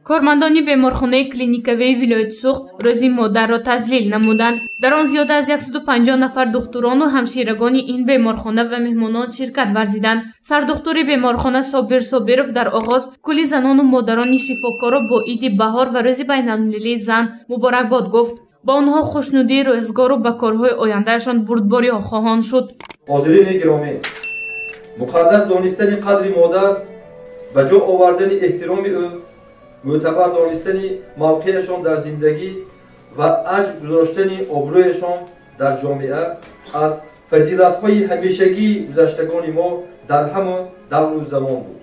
کارمندان بیمارخانه کلینیکوی ولایت سوخت روزی مادر را تذلیل نمودند. در آن زیاده از 150 نفر دکتران و همشیرگان این بیمارخانه و مهمانان شرکت ورزیدند. سردکتر بیمارخانه صابر صابرов در آغاز کلی زنان و مادران شفاکارا با عید بهار و روز بین‌المللی زن مبارکباد گفت. با آنها خوشنودی روزگار و به کارهای آیندهشان بردباری خواهند شد. حاضرین گرامی، مقدس دانستن قدر مادر، به جا آوردن احترام او، معتبر دانستن موقعشان در زندگی و اجر گذاشتن آبرویشان در جامعه از فضیلت‌های همیشگی گذشتگان ما در همان دور و زمان بود.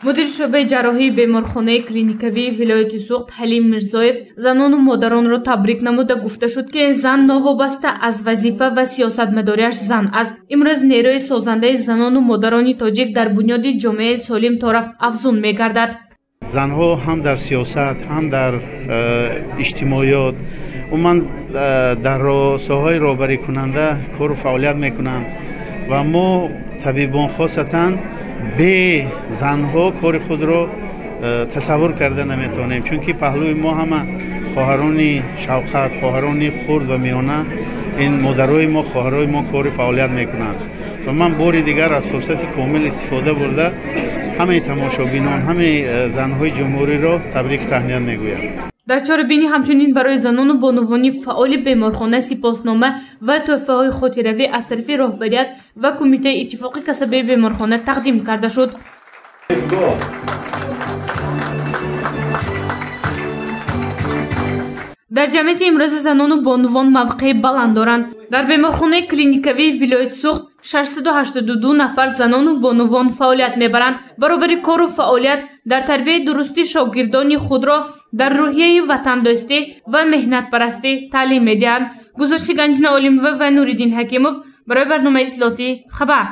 مدیر شعبه جراحی بیمارخانه کلینیکوی ولایت سوخت حلیم میرزایف زنان و مادران را تبریک نموده گفته شد که زن ناوابسته از وظیفه و سیاستمداریش زن است. امروز نیروی سازنده زنان و مادران تاجیک در بنیاد جامعه سالم طرف افزون می‌گردد. زنها هم در سیاست هم در اجتماعیات عموما در ساحه‌های راهبری کننده کار و فعالیت میکنند و ما طبیبان خاصتاً به زنها کار خود را تصور کرده نمیتونیم، چون که پهلوی ما همه خواهران شوقت، خواهران خرد و میانه، این مادرای ما، خواهرای ما کار فعالیت میکنند و من بار دیگر از فرصت کامل استفاده برده همه تماشابینان، همه زنهای جمهوری را تبریک تهنیت میگویم. در چاره‌بینی همچنین برای زنان و بانوان فعال بیمارخانه سپاسنامه و تحفه‌های خاطره‌ای از طرف رهبریت و کمیته اتفاق کسبی بیمارخانه تقدیم کرده شد. در جمعیت امروز زنان و بانوان موقع بلند دارند. در بیمارخانه کلینیکوی ولایت سوخت 682 نفر زنان و بانوان فعالیت میبرند. برابر کار و فعالیت در تربیت درستی شاگردان خود را در روحیه وطن دوستی و مهنت پرستی تعلیم میدهند. گزارش گنجینه عالمova و نوریدین حکیمov برای برنامه اطلاعاتی خبر.